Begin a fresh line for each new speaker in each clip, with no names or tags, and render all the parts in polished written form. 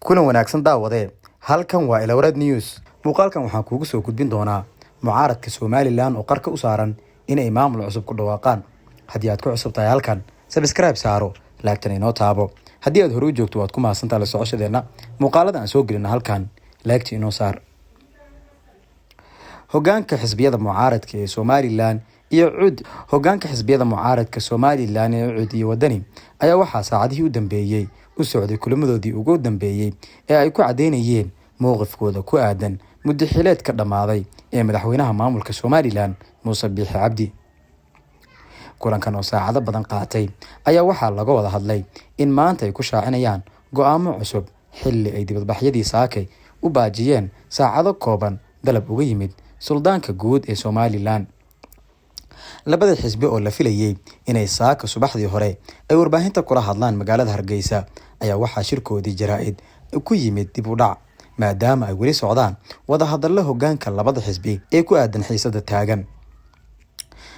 kuna wanaagsan daawade halkan waa Ilowrad News muuqaalkan waxaan kuugu soo gudbin doonaa mucaaradka Somaliland oo qarka u saaran inay maamul cusub ku dhawaaqaan haddii aad ku cusub tahay halkan subscribe saaro like inoo taabo haddii aad hore u joogto waad ku mahadsantahay la socoshadeena muuqaalada aan soo gelino halkan like inoo saar hogaanka xisbiyada mucaaradka ee Somaliland iyo cud hogaanka xisbiyada mucaaradka Somaliland ee cud iyo wadani ayaa waxa saacadihii u dambeeyay u socday kulamadoodii ugu dambeeyay ee ay ku cadeynayeen mowqifkooda ku aadan muddo xileedka dhamaaday ee madaxweynaha maamulka Somaliland Muuse Biixi Cabdi. kulankan oo saacado badan qaatay ayaa waxa laga wada hadlay in maanta ay ku shaacinayaan go'aamo cusub xilli ay dibadbaxyadii saakay u baajiyeen saacado kooban dalab uga yimid suldaanka guud ee Somaliland. labada xisbi oo la filayay inay saaka subaxdii hore ay warbaahinta kula hadlaan magaalada Hargeysa ayaa waxa shirkoodii jaraa'id ku yimid dib u dhac maadaama ay weli socdaan wada hadallo hogaanka labada xisbi ee ku aadan xiisada taagan.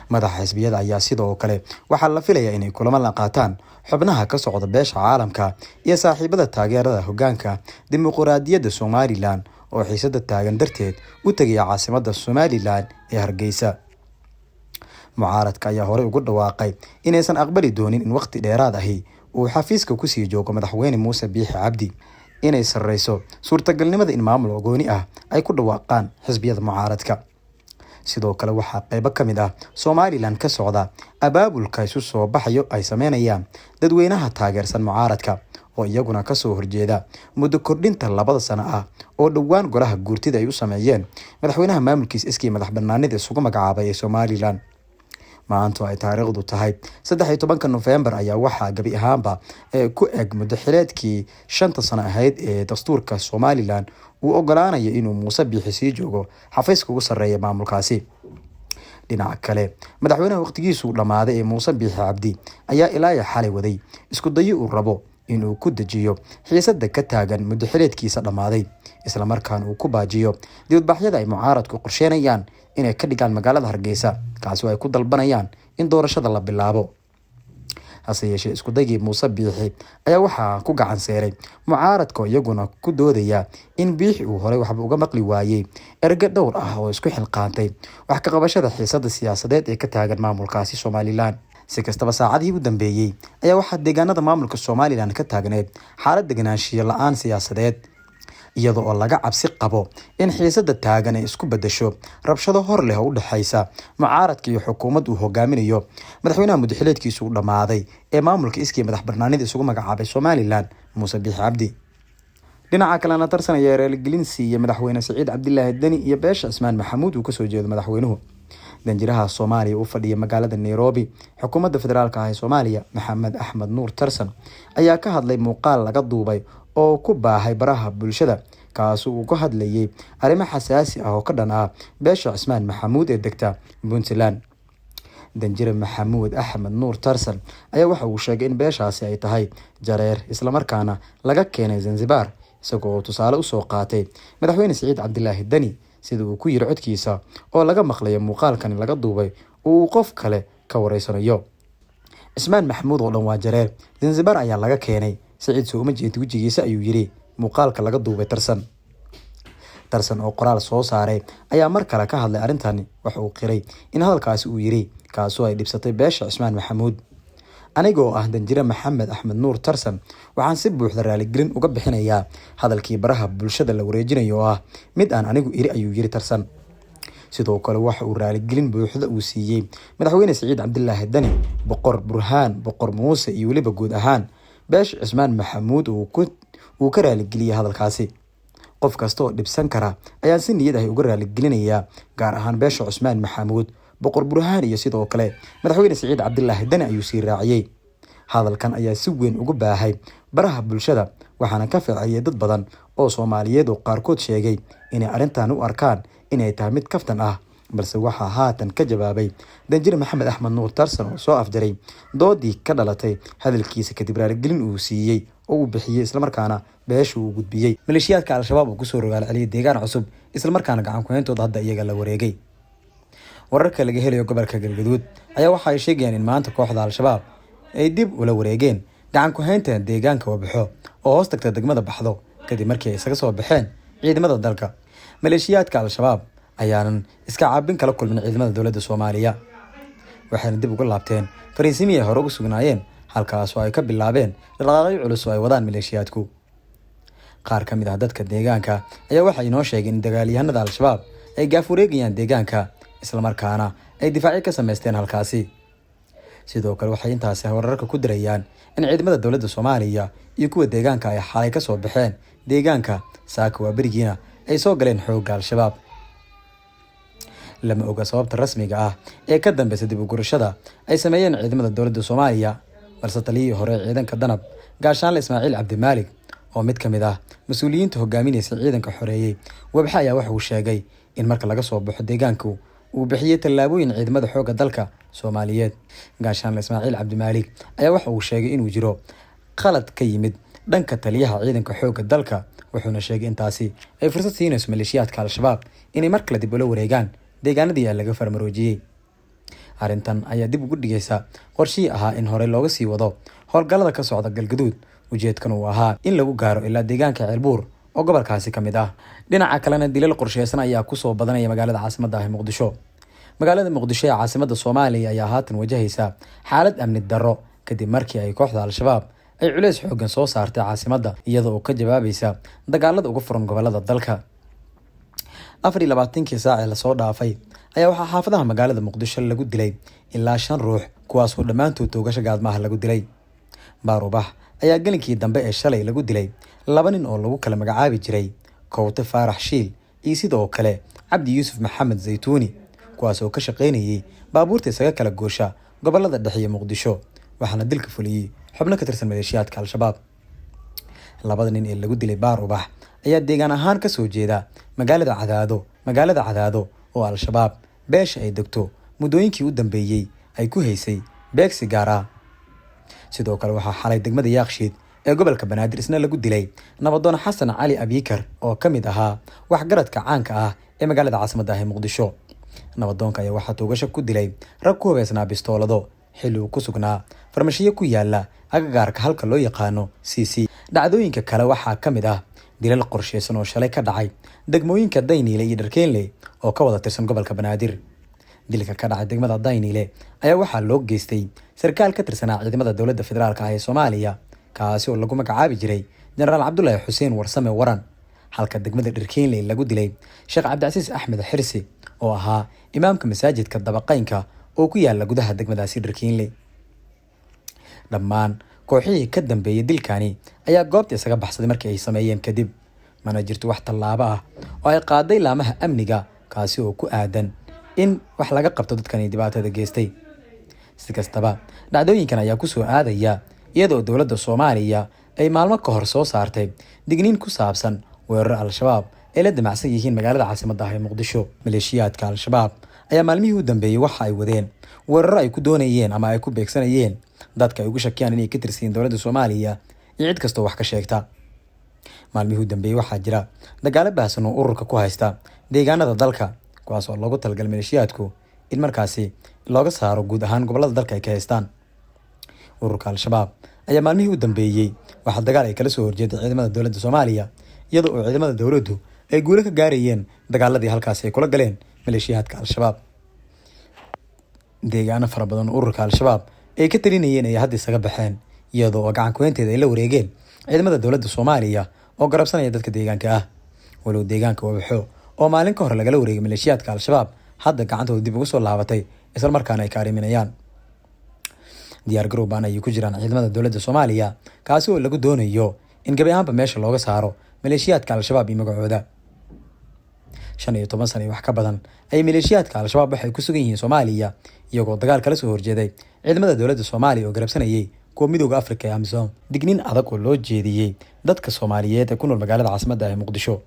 madaxa xisbiyada ayaa sidoo kale waxa la filayaa inay kulamo la qaataan xubnaha ka socda beesha caalamka iyo saaxiibada taageerada hogaanka dimuqraadiyadda Somaliland oo xiisada taagan darteed u tagay caasimadda Somaliland ee Hargeysa. mucaaradka ayaa hore ugu dhawaaqay inaysan aqbali doonin in waqti dheeraad ahi uu xafiiska ku sii joogo madaxweyne Muuse Biixi Cabdi inay sarreyso suurtagalnimada in maamul gooni ah ay ku dhawaaqaan xisbiyada mucaaradka. sidoo kale waxaa qayb ka mid ah Somaliland ka socda abaabulka isu soo baxayo ay sameynayaan dadweynaha taageersan mucaaradka oo iyaguna ka soo horjeeda muddo kordhinta 2 sano ah oo dhawaan golaha guurtida ay u sameeyeen madaxweynaha maamulkiisa iskii madax bannaanida isugu magacaabay ee Somaliland. maanta ay taariikhdu tahay 13 November ayaa waxa gabi ahaanba ku eg muddo xileedkii 5 sano ahayd ee dastuurka Somaliland uu ogolaanayo inuu Muuse Biixi sii joogo xafiiska ugu sareeya maamulkaasi. dhinaca kale madaxweynaha waqtigiisu dhamaaday ee Muuse Biixi Cabdi ayaa ilaa xalay waday isku dayo uu rabo inuu ku dajiyo xiisada ka taagan muddo xileedkiisa dhamaaday isla markaana uu ku baajiyo dibadbaxyada ay mucaaradku qorsheynayaan inay ka dhigaan magaalada Hargeysa kaasi oo ay ku dalbanayaan in doorashada la bilaabo. hase yeeshee isku dayay Muuse Biixi ayaa waxa ku gacan seeray mucaaradka iyaguna ku doodaya in Biixi uu hore waxba uga maqli waayay erga dhowr ah oo isku xilqaantay wax ka qabashada xiisada siyaasadeed ee ka taagan maamulkaasi Somaliland. si kastaba saacadii u dambeeyay ayaa waxa deegaanada maamulka Somaliland ka taagneed xaalad deganaanshiyo la'aan siyaasadeed iyadoo oo laga cabsi qabo in xiisada taagan ay isku bedesho rabshado hor leh oo u dhaxaysa mucaaradka iyo xukuumadda uu hogaaminayo madaxweynaha muddaxileedkiisu u dhamaaday ee maamulka iskii madax bannaanida isugu magacaabay Somaliland Muuse Biixi Cabdi. dhinaca kalena tarsanaya reelgelin iyo madaxweyne Saciid Cabdilaahi Dani iyo beesha Ismaan Maxamuud uu ka soo jeedo madaxweynuhu danjiraha Soomaaliya u fadhiya magaalada Nairobi xukuumadda federaalka ah ee Soomaaliya Maxamed Axmed Nuur Tarsan ayaa ka hadlay muuqaal laga duubay oo ku baahay baraha bulshada kaas oo ka hadlayay arrimo xasaasi ah oo ka dhan ah beesha Ismaan Maxamuud ee degta Puntland. danjire Maxamed Axmed Nuur Tarsan ayaa waxa uu sheegay in beeshaasi ay tahay jareer isla markaana laga keenay Zanzibar isagoo tusaale u soo qaatay madaxweyne Saciid Cabdilaahi Dani sida uu ku yiri codkiisa oo laga maqlay muuqaalkan laga duubay oo qof kale ka wareysanayo. Ismaan Maxamuud oo dhan waa jareer Zanzibar ayaa laga keenay Saciid soo uma jeedin wajigiisa ayuu yiri muuqaalka laga duubay Tarsan oo qoraal soo saaray ayaa mar kale ka hadlay arintani waxa uu qiray in hadalkaasi uu yiri kaasoo ay dhibsatay beesha Ismaan Maxamuud. anigoo ah danjire Maxamed Axmed Nuur Tarsan waxaan si buuxda raaligelin uga bixinayaa hadalkii baraha bulshada la wareejinayo oo ah mid aan anigu iri ayuu yiri Tarsan. sidoo kale waxa uu raaligelin buuxda uu siiyay madaxweyne Saciid Cabdilaahi Dani boqor Burhaan boqor Muuse iyo waliba guud ahaan beesha Ismaan Maxamuud uu ka raaligeliya hadalkaasi. qof kasta oo dhibsan kara ayaa si niyad ah uga raaligelinaya gaar ahaan beesha Ismaan Maxamuud boqor Burhaan iyo sidoo kale madaxweyne Saciid Cabdilaahi Dani ayuu sii raaciyay. hadalkan ayaa si weyn ugu baahay baraha bulshada waxaana ka ficiyay dad badan oo Soomaaliyeed oo qaarkood sheegay inay arintan u arkaan inay tahay mid kaftan ah balse waxa haatan ka jawaabay danjire Maxamed Axmed Nuur Tarsan oo soo afjaray doodii ka dhalatay hadalkiisa kadib raaligelin uu siiyay oo uu bixiyay isla markaana beesha uu gudbiyay maleeshiyaadka Al-Shabaab oo ku soo rogaal celiyay deegaan cusub isla markaana gacan ku hayntooda hadda iyaga la wareegay. wararka laga helayo gobolka Galgaduud ayaa waxa ay sheegayaan in maanta kooxda Al-Shabaab ay dib ula wareegeen gacan ku haynta deegaanka Wabxo oo hoos tagta degmada Baxdo kadib markii ay isaga soo baxeen ciidamada dalka. Maleeshiyaadka Al-Shabaab ayaanan iska caabin kala kulmin ciidamada dowladda Soomaaliya, waxayna dib uga laabteen fariisimihii ay hore ugu sugnaayeen halkaas oo ay ka bilaabeen dhaqaaqyo culus oo ay wadaan maleeshiyaadku. qaar ka mid ah dadka deegaanka ayaa waxay inoo sheegeen in dagaalyahanada Al-Shabaab ay gaaf wareegayaan deegaanka isla markaana ay difaaci ka sameysteen halkaasi. sidoo kale waxay intaasi wararka ku dirayaan in ciidamada dowladda Soomaaliya iyo kuwa deegaanka ay xalay ka soo baxeen deegaanka saaka waa barigiina ay soo galeen xoogga Al-Shabaab. lama oga sababta rasmiga ah ee ka dambeysay dib u gurashada ay sameeyeen ciidamada dowladda Soomaaliya, balse taliyihii hore ciidanka danab gaashaanle Ismaaciil Cabdimaalig oo mid kamid ah mas'uuliyiinta hogaaminaysa ciidanka xoreeyay Wabxa ayaa waxa uu sheegay in marka laga soo baxo deegaanku uu bixiyay tallaabooyin ciidamada xoogga dalka Soomaaliyeed. gaashaanle Ismaaciil Cabdimaalig ayaa waxa uu sheegay inuu jiro qalad ka yimid dhanka taliyaha ciidanka xoogga dalka, wuxuuna sheegay intaasi ay fursad siinayso maleeshiyaadka Al-Shabaab inay mar kale dib ula wareegaan deegaanadii laga farmaroojiyay. arrintan ayaa dib ugu dhigaysa qorshihii ahaa in hore looga sii wado howlgallada ka socda Galgaduud. ujeedkan uu ahaa in lagu gaaro ilaa deegaanka Ceelbuur oo gobolkaasi ka mid ah. dhinaca kalena dilal qorsheysan ayaa ku soo badanaya magaalada caasimadda ah Muqdisho. magaalada Muqdisho ee caasimadda Soomaaliya ayaa haatan wajahaysa xaalad amni darro kadib markii ay kooxda Al-Shabaab ay culays xooggan soo saartay caasimadda iyadoo ka jawaabaysa dagaalada uga furan gobolada dalka. 24 saac ee la soo dhaafay ayaa waxaa xaafadaha magaalada Muqdisho lagu dilay ilaa 5 ruux kuwaas oo dhammaantood toogasho gaadmaha lagu dilay. Baarubax ayaa galinkii dambe ee shalay lagu dilay 2 nin oo lagu kala magacaabi jiray Kowte Faarax Shiil iyo sidoo kale Cabdi Yuusuf Maxamed Zaytuuni, kuwaas oo ka shaqeynayay baabuurta isaga kala goosha gobolada dhexe ee Muqdisho, waxaana dilka fuliyay xubno ka tirsan maleeshiyaadka Al-Shabaab. 2 nin ee lagu dilay Baarubax ayaa deegaan ahaan ka soo jeeda magaalada Cadaado oo Al-Shabaab beesha ay degto muddooyinkii u dambeeyay ay ku haysay beegsi gaar ah. sidoo kale waxaa xalay degmada Yaaqshiid ee gobolka Banaadir isna lagu dilay nabadoon Xasan Cali Abikar oo ka mid ahaa waxgaradka caanka ah ee magaalada caasimadda ah Muqdisho. nabadoonka ayaa waxaa toogasho ku dilay rag ku hubeysnaa bistoolado xilli uu ku sugnaa farmashiyo ku yaala agagaarka halka loo yaqaano CC. dhacdooyinka kale waxaa ka mid ah dilal qorsheysan oo shalay ka dhacay degmooyinka Dayniile iyo Dharkeenle oo ka wada tirsan gobolka Banaadir. dilka ka dhacay degmada Dayniile ayaa waxaa loo geystay sarkaal ka tirsanaa ciidamada dowladda federaalka ah ee Soomaaliya kaasi oo lagu magacaabi jiray Generaal Cabdullaahi Xuseen Warsame Waran, halka degmada Dharkeenle lagu dilay Sheekh Cabdicasiis Axmed Xirsi oo ahaa imaamka masaajidka Dabaqaynka oo ku yaala gudaha degmadaasi Dharkeenle. dhammaan kooxihii ka dambeeyay dilkani ayaa goobta isaga baxsaday markii ay sameeyeen kadib, mana jirto wax tallaabo ah oo ay qaaday laamaha amniga kaasi oo ku aadan in wax laga qabto dadkani dhibaatada geystay. si kastaba dhacdooyinkan ayaa ku soo aadaya iyadoo dowladda Soomaaliya ay maalmo ka hor soo saartay digniin ku saabsan weerar Al-Shabaab ee la damacsan yihiin magaalada caasimadda ah Muqdisho. maleeshiyaadka Al-Shabaab ayaa maalmihii u dambeeyay waxa ay wadeen weerar ay ku doonayeen ama ay ku beegsanayeen dadka ay ugu shakiyaan inay ka tirsan dowladda Soomaaliya iyo cid kasta wax ka sheegta. maalmihii u dambeeyay waxaa jira dagaalo baahsan oo ururka ku haysta deegaanada dalka, kuwaas oo loogu talagalay maleeshiyaadku in markaasi looga saaro guud ahaan gobolada dalka ay ka haystaan. ururka Al-Shabaab ayaa maalmihii u dambeeyay waxa dagaal ay kala soo horjeeday ciidamada dowladda Soomaaliya iyadoo oo ciidamada dowladdu ay guulo ka gaarayeen dagaaladii halkaasi ay kula galeen maleeshiyaadka Al-Shabaab. deegaano fara badan oo ururka Al-Shabaab ay ka talinayeen ay hadda isaga baxeen iyadoo gacan ku haynteeda ay la wareegeen ciidamada dowladda Soomaaliya oo garabsanaya dadka deegaanka ah. walow deegaanka Wabxo oo maalin ka hor lagala wareegay maleeshiyaadka Al-Shabaab hadda gacantooda dib ugu soo laabatay isla markaana ay ka ariminayaan. diyaar garow baan ay ku jiraan ciidamada dowladda Soomaaliya kaasi oo lagu doonayo in gabi ahaanba meesha looga saaro maleeshiyaadka Al-Shabaab iyo magacooda. 15 sano wax ka badan ay maleeshiyaadka Al-Shabaab waxay ku sugan yihiin Soomaaliya iyagoo dagaal kala soo horjeeday ciidamada dowladda Soomaaliya oo garabsanayay kuwa midowga Afrika ee AMISOM. digniin adag oo loo jeediyay dadka Soomaaliyeed ee ku nool magaalada caasimadda ah Muqdisho.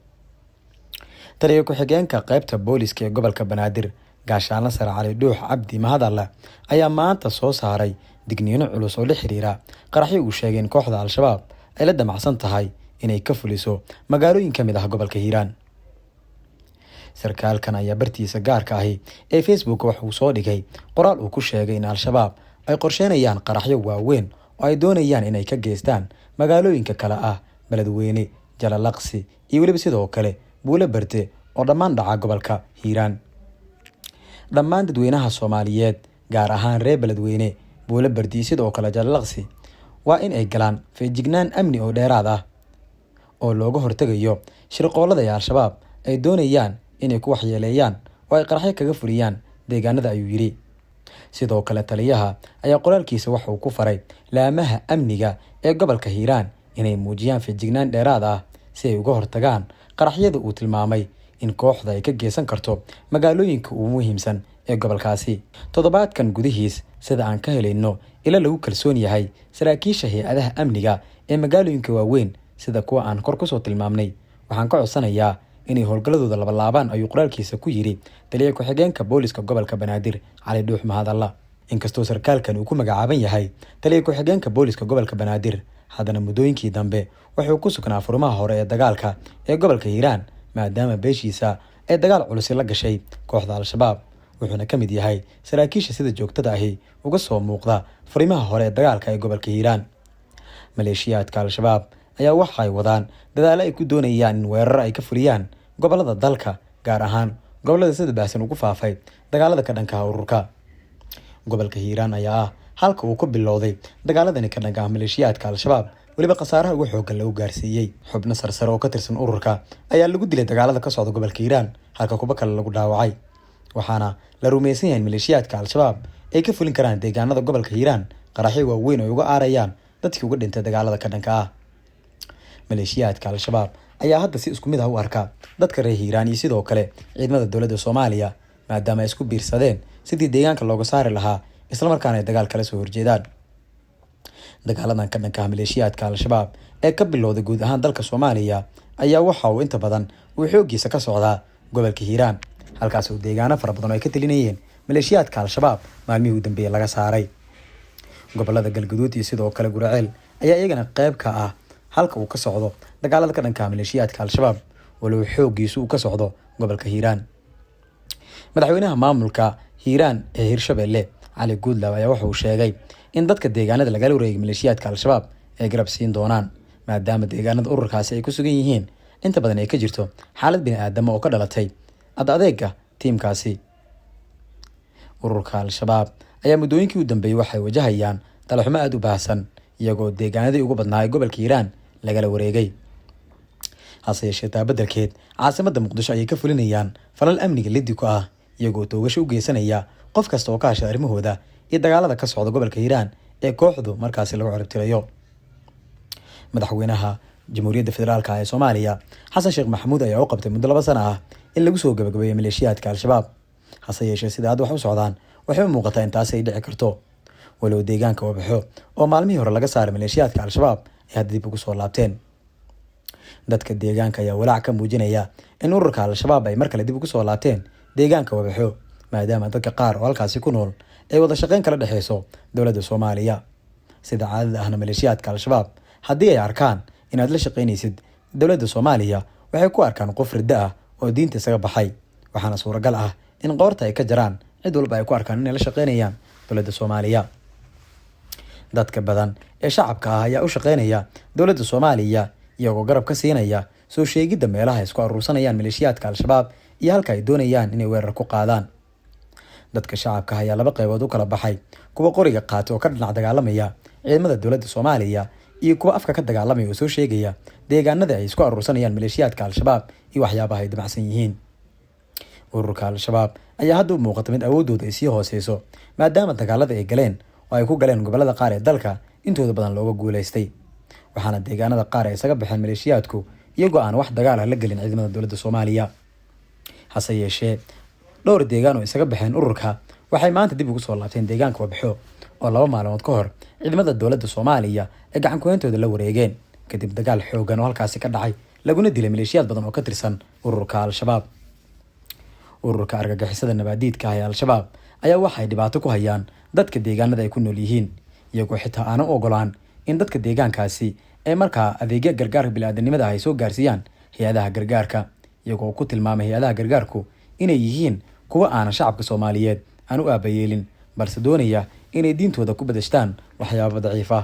taliye ku-xigeenka qaybta booliska ee gobolka Banaadir gaashaanle sare Cali Dhuux Cabdi Mahadalle ayaa maanta soo saaray digniino culus oo la xiriira qaraxyo uu sheegay in kooxda Al-Shabaab ay la damacsan tahay inay ka fuliso magaalooyin ka mid ah gobolka Hiiraan. sarkaalkan ayaa bartiisa gaarka ahi ee Facebook waxa uu soo dhigay qoraal uu ku sheegay in Al-Shabaab ay qorsheynayaan qaraxyo waaweyn oo ay doonayaan inay ka geystaan magaalooyinka kale ah Beledweyne, Jalalaqsi iyo weliba sidoo kale Buule Berde oo dhammaan dhaca gobolka Hiiraan. Dhammaan dadweynaha Soomaaliyeed gaar ahaan reer Beledweyne, Buule Berde iyo sidoo kale Jalalaqsi waa in ay galaan feejignaan amni oo dheeraad ah oo looga hortagayo shirqoolada ay Al-Shabaab ay doonayaan inay ku waxyeeleeyaan oo ay qaraxyo kaga fuliyaan deegaanada ayuu yiri. Sidoo kale taliyaha ayaa qoraalkiisa waxa uu ku faray laamaha amniga ee gobolka Hiiraan inay muujiyaan feejignaan dheeraad ah si ay uga hortagaan qaraxyada uu tilmaamay in kooxda ay ka geysan karto magaalooyinka ugu muhiimsan ee gobolkaasi. Toddobaadkan gudihiis sida aan ka helayno ila lagu kalsoon yahay saraakiisha hay'adaha amniga ee magaalooyinka waaweyn sida kuwa aan kor ku soo tilmaamnay, waxaan ka codsanayaa inay howlgaladooda laban ayuu qoraalkiisa ku yiri taliye ku-xigeenka booliska gobolka Banaadir Cali Dhuux Mahadalla. Inkastoo sarkaalkan uu ku magacaaban yahay taliye ku-xigeenka booliska gobolka Banaadir, haddana muddooyinkii dambe wuxuu ku sugnaa furmaha hore ee dagaalka ee gobolka Hiiraan maadaama beeshiisa ay dagaal culus la gashay kooxda Al-Shabaab, wuxuuna ka mid yahay saraakiisha sida joogtada ahi uga soo muuqda furimaha hore ee dagaalka ee gobolka Hiiraan. Maleeshiyaadka Al-Shabaab ayaa waxa ay wadaan dadaalo ay ku doonayaan in weerar ay ka fuliyaan gobolada dalka, gaar ahaan gobolada sida baahsan ugu faafay dagaalada ka dhanka ah ururka. Gobolka Hiiraan ayaa ah halka uu ku bilowday dagaaladani ka dhanka ah maleeshiyaadka Al-Shabaab, weliba khasaaraha ugu xooggan lagu gaarsiiyey. Xubno sarsare oo ka tirsan ururka ayaa lagu dilay dagaalada ka socda gobolka Hiiraan, halka kuwa kale lagu dhaawacay. Waxaana la rumaysan yahay in maleeshiyaadka Al-Shabaab ay ka fulin karaan deegaanada gobolka Hiiraan qaraxyo waaweyn oo ay uga aarayaan dadkii uga dhintay dagaalada ka dhanka ah. Maleeshiyaadka Al-Shabaab ayaa hadda si isku mid ah u arka dadka reer Hiiraan iyo sidoo kale ciidamada dowladda Soomaaliya, maadaama ay isku biirsadeen sidii deegaanka looga saari lahaa isla markaana ay dagaal kala soo horjeedaan. Dagaaladan ka dhanka ah maleeshiyaadka Al-Shabaab ee ka bilowday guud ahaan dalka Soomaaliya ayaa waxa uu inta badan uu xoogiisa ka socdaa gobolka Hiiraan, halkaas oo deegaano fara badan ay ka talinayeen maleeshiyaadka Al-Shabaab maalmihii u dambeeyay laga saaray. Gobolada Galgaduud iyo sidoo kale Guraceel ayaa iyagana qayb ka ah halka uu ka socdo dagaalada ka dhanka ah maleeshiyaadka Al-Shabaab, walow xoogiisu uu ka socdo gobolka Hiiraan. Madaxweynaha maamulka Hiiraan ee Hirshabelle Cali Guudlaaw ayaa waxa uu sheegay in dadka deegaanada laga wareegay maleeshiyaadka Al-Shabaab ay garab siin doonaan maadaama deegaanada ururkaasi ay ku sugan yihiin inta badan ay ka jirto xaalad bini'aadamo oo ka dhalatay adeega tiimkaasi. Ururka Al-Shabaab ayaa muddooyinkii u dambeeyay waxay wajahayaan talaxumo aad u baahsan iyagoo deegaanadii ugu badnaa ee gobolka Hiiraan lagala wareegay. hase yeeshee beddelkeed caasimadda Muqdisho ayay ka fulinayaan falal amniga liddi ku ah iyagoo toogasho u geysanaya qof kasta oo ka hasha arrimahooda iyo dagaalada ka socda gobolka Hiiraan ee kooxdu markaasi lagu ciribtirayo. Madaxweynaha Jamhuuriyadda Federaalka ee Soomaaliya Xasan Sheekh Maxamuud ayaa u qabtay muddo 2 sano ah in lagu soo gabagabeeyo maleeshiyaadka Al-Shabaab. hase yeeshee sida aad wax u socdaan waxay u muuqataa in taasi ay dhici karto, walow deegaanka Wabxo oo maalmihii hore laga saaray maleeshiyaadka Al-Shabaab ay hadda dib ugu soo laabteen. Dadka deegaanka ayaa walaac ka muujinaya in ururka Al-Shabaab ay mar kale dib ugu soo laabteen deegaanka Wabxo maadaama dadka qaar oo halkaasi ku nool ay wada shaqayn kala dhaxayso dowladda Soomaaliya. Sida caadada ahna maleeshiyaadka Al-Shabaab haddii ay arkaan inaad la shaqaynaysid dowladda Soomaaliya waxay ku arkaan qof ridda ah oo diinta isaga baxay, waxaana suuragal ah in qoorta ay ka jaraan cid walba ay ku arkaan inay la shaqaynayaan dowladda Soomaaliya. Dadka badan ee shacabka ah ayaa u shaqaynaya dowladda Soomaaliya iyagoo garab ka siinaya soo sheegidda meelaha ay isku urursanayaan maleeshiyaadka Al-Shabaab iyo halka ay doonayaan inay weerar ku qaadaan. Dadka shacabka ayaa 2 qaybood u kala baxay, kuwa qoriga qaata oo ka dhinac dagaalamaya ciidamada dowladda Soomaaliya iyo kuwa afka ka dagaalamaya oo soo sheegaya deegaanada ay isku urursanayaan maleeshiyaadka Al-Shabaab iyo waxyaabaha ay damacsan yihiin. Ururka Al-Shabaab ayaa hadda u muuqata mid awoodooda ay sii hooseyso maadaama dagaalada ay galeen oo ay ku galeen gobolada qaar ee dalka intooda badan looga guuleystay, waxaana deegaanada qaar ay isaga baxeen maleeshiyaadku iyagoo aan wax dagaal ah la gelin ciidamada dowladda Soomaaliya. hase yeeshee dhowr deegaan oo isaga baxeen ururka waxay maanta dib ugu soo laabteen deegaanka Wabxo oo 2 maalmood ka hor ciidamada dowladda Soomaaliya ee gacan ku hayntooda la wareegeen kadib dagaal xooggan oo halkaasi ka dhacay laguna dilay maleeshiyaad badan oo ka tirsan ururka Al-Shabaab. Ururka argagixisada nabadeedka ah ee Al-Shabaab ayaa waxay dhibaato ku hayaan dadka deegaanada ay ku nool yihiin iyagoo xitaa aan ogolaan in dadka deegaankaasi ay markaa adeegyo gargaarka bini'aadanimada ay soo gaarsiiyaan hay'adaha gargaarka, iyagoo ku tilmaamay hay'adaha gargaarku inay yihiin kuwa aan shacabka Soomaaliyeed aan u aabayeelin balse doonaya inay diintooda ku bedeshtaan waxyaabo daciif ah.